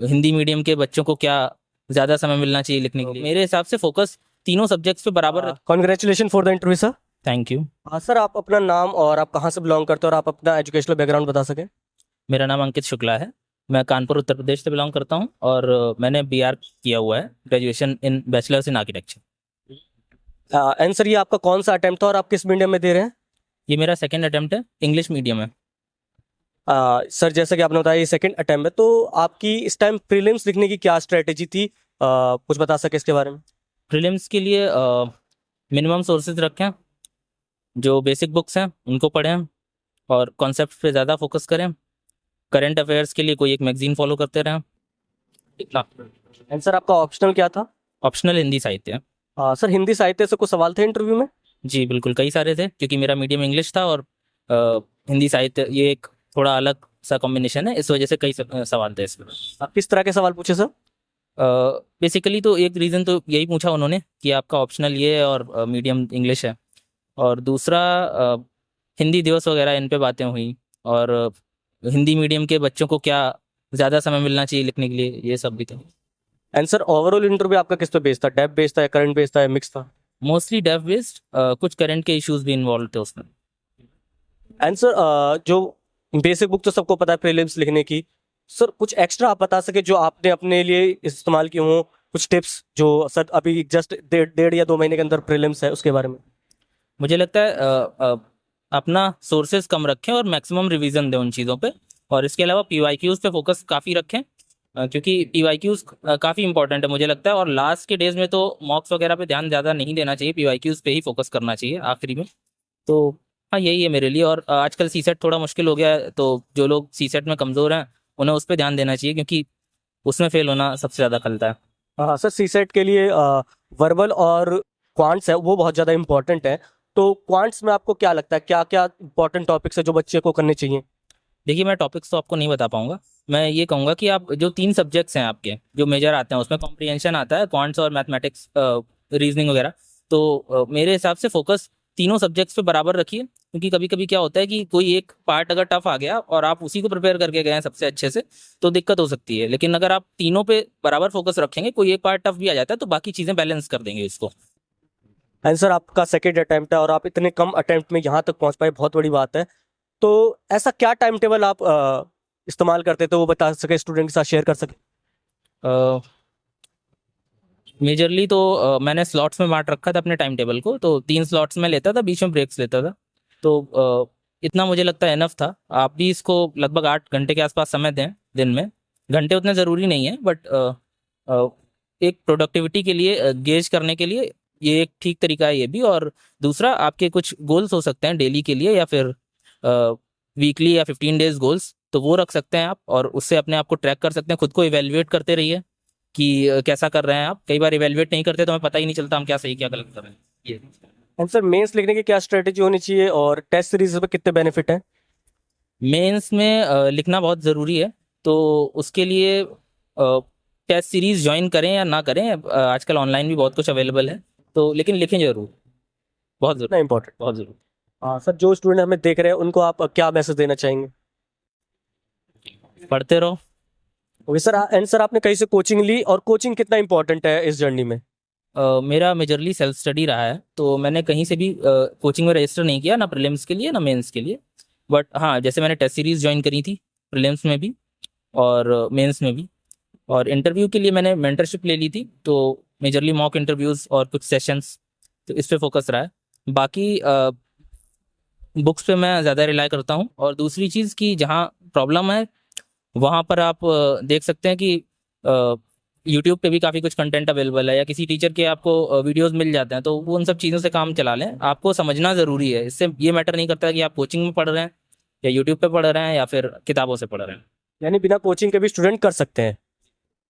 Hindi medium के बच्चों को क्या ज़्यादा समय मिलना चाहिए लिखने के लिए। मेरे हिसाब से फोकस तीनों सब्जेक्ट्स पे बराबर रख। Congratulation for the interview sir. Thank you. हाँ सर, आप अपना नाम और आप कहाँ से बिलोंग करते हो और आप अपना एजुकेशनल बैकग्राउंड बता सकें। मेरा नाम अंकित शुक्ला है। मैं कानपुर उत्तर प्रदेश से बिलोंग करता हूँ और मैंने बीआर किया हुआ है, graduation in bachelors in architecture. And sir, ये आपका कौन सा अटेम्प्ट था और आप किस मीडियम में दे रहे हैं। ये मेरा सेकेंड अटेम्प्ट है, इंग्लिश मीडियम है। सर, जैसा कि आपने बताया ये सेकंड अटेम्प्ट है, तो आपकी इस टाइम प्रीलिम्स लिखने की क्या स्ट्रेटेजी थी, कुछ बता सके इसके बारे में। प्रीलिम्स के लिए मिनिमम सोर्सेज रखें, जो बेसिक बुक्स हैं उनको पढ़ें और कॉन्सेप्ट पे ज़्यादा फोकस करें। करंट अफेयर्स के लिए कोई एक मैगजीन फॉलो करते रहें। इतना। एंड सर, आपका ऑप्शनल क्या था। ऑप्शनल हिंदी साहित्य है। सर, हिंदी साहित्य से कुछ सवाल थे इंटरव्यू में। जी बिल्कुल, कई सारे थे क्योंकि मेरा मीडियम इंग्लिश था और हिंदी साहित्य ये एक थोड़ा अलग सा कॉम्बिनेशन है, इस वजह से कई सवाल थे इसमें। आप किस तरह के सवाल पूछे सर। बेसिकली तो एक रीज़न तो यही पूछा उन्होंने कि आपका ऑप्शनल ये है और मीडियम इंग्लिश है, और दूसरा हिंदी दिवस वगैरह इन पे बातें हुई, और हिंदी मीडियम के बच्चों को क्या ज़्यादा समय मिलना चाहिए लिखने के लिए, ये सब भी था। एंड सर, ओवरऑल इंटरव्यू आपका किस पे बेस्ड था, डेप बेस्ड था या करंट बेस्ड था या मिक्स था। मोस्टली डेफ बेस्ड, कुछ करंट के इश्यूज भी इन्वॉल्व थे उसमें। एंड सर, जो बेसिक बुक तो सबको पता है प्रीलिम्स लिखने की, सर कुछ एक्स्ट्रा आप बता सके जो आपने अपने लिए इस्तेमाल किए हों, कुछ टिप्स जो सर अभी जस्ट डेढ़ या 2 महीने के अंदर प्रीलिम्स है उसके बारे में। मुझे लगता है अपना सोर्सेज कम रखें और मैक्सिमम रिवीजन दें उन चीज़ों पे, और इसके अलावा पीवाईक्यूज पे फोकस काफ़ी रखें, क्योंकि पीवाईक्यूज काफ़ी इंपॉर्टेंट है मुझे लगता है। और लास्ट के डेज में तो मॉक्स वगैरह पे ध्यान ज़्यादा नहीं देना चाहिए, पीवाईक्यूज पे ही फोकस करना चाहिए आखिरी में। तो हाँ, यही है मेरे लिए। और आजकल सीसेट थोड़ा मुश्किल हो गया है, तो जो लोग सीसेट में कमज़ोर हैं उन्हें उस पर ध्यान देना चाहिए, क्योंकि उसमें फेल होना सबसे ज़्यादा खलता है। हाँ सर, सीसेट के लिए वर्बल और क्वांट्स है वो बहुत ज़्यादा इंपॉर्टेंट है। तो क्वांट्स में आपको क्या लगता है, क्या क्या इंपॉर्टेंट टॉपिक्स है जो बच्चे को करने चाहिए। देखिए, मैं टॉपिक्स तो आपको नहीं बता पाऊंगा। मैं ये कहूँगा कि आप जो 3 सब्जेक्ट्स हैं आपके जो मेजर आते हैं, उसमें कॉम्प्रिहेंशन आता है, क्वांट्स और मैथमेटिक्स, रीजनिंग वगैरह। तो मेरे हिसाब से फोकस तीनों सब्जेक्ट्स पे बराबर रखिए, क्योंकि कभी कभी क्या होता है कि कोई एक पार्ट अगर टफ आ गया और आप उसी को प्रिपेयर करके गए हैं सबसे अच्छे से, तो दिक्कत हो सकती है। लेकिन अगर आप तीनों पे बराबर फोकस रखेंगे, कोई एक पार्ट टफ भी आ जाता है तो बाकी चीज़ें बैलेंस कर देंगे इसको। एंड सर, आपका सेकेंड अटेम्प्ट है और आप इतने कम अटेम्प्ट में यहाँ तक पहुँच पाए, बहुत बड़ी बात है। तो ऐसा क्या टाइम टेबल आप इस्तेमाल करते थे वो बता सके, स्टूडेंट के साथ शेयर कर सके। मेजरली तो मैंने स्लॉट्स में बांट रखा था अपने टाइम टेबल को, तो 3 स्लॉट्स में लेता था, बीच में ब्रेक्स लेता था। तो इतना मुझे लगता है इनफ था। आप भी इसको लगभग 8 घंटे के आसपास समय दें दिन में। घंटे उतने ज़रूरी नहीं है, बट एक प्रोडक्टिविटी के लिए गेज करने के लिए ये एक ठीक तरीका है ये भी। और दूसरा, आपके कुछ गोल्स हो सकते हैं डेली के लिए या फिर वीकली या 15 डेज गोल्स, तो वो रख सकते हैं आप, और उससे अपने आप को ट्रैक कर सकते हैं। खुद को इवेल्युएट करते रहिए कि कैसा कर रहे हैं आप। कई बार इवेल्युएट नहीं करते तो हमें पता ही नहीं चलता हम क्या सही क्या गलत कर रहे हैं ये। एंड सर, मेंस लिखने की क्या स्ट्रेटेजी होनी चाहिए और टेस्ट सीरीज में कितने बेनिफिट हैं। मेंस में लिखना बहुत ज़रूरी है, तो उसके लिए टेस्ट सीरीज ज्वाइन करें या ना करें, आजकल ऑनलाइन भी बहुत कुछ अवेलेबल है, तो लेकिन लिखें जरूर, बहुत इतना ज़रूरी, इंपॉर्टेंट। बहुत ज़रूरी। हाँ सर, जो स्टूडेंट हमें देख रहे हैं उनको आप क्या मैसेज देना चाहेंगे। पढ़ते रहो। ओके सर, एंड सर आपने कहीं से कोचिंग ली और कोचिंग कितना इंपॉर्टेंट है इस जर्नी में। मेरा मेजरली सेल्फ स्टडी रहा है, तो मैंने कहीं से भी कोचिंग में रजिस्टर नहीं किया, ना प्रीलिम्स के लिए ना मेंस के लिए। बट हाँ, जैसे मैंने टेस्ट सीरीज ज्वाइन करी थी प्रीलिम्स में भी और मेंस में भी, और इंटरव्यू के लिए मैंने मेंटरशिप ले ली थी, तो मेजरली मॉक इंटरव्यूज़ और कुछ सेशंस, तो इस पे फोकस रहा है। बाकी बुक्स पे मैं ज़्यादा रिलाई करता हूँ। और दूसरी चीज़ कि जहाँ प्रॉब्लम है वहाँ पर आप देख सकते हैं कि यूट्यूब पे भी काफ़ी कुछ कंटेंट अवेलेबल है, या किसी टीचर के आपको वीडियोस मिल जाते हैं, तो वो उन सब चीज़ों से काम चला लें। आपको समझना ज़रूरी है, इससे ये मैटर नहीं करता कि आप कोचिंग में पढ़ रहे हैं या यूट्यूब पे पढ़ रहे हैं या फिर किताबों से पढ़ रहे हैं। यानी बिना कोचिंग के भी स्टूडेंट कर सकते हैं।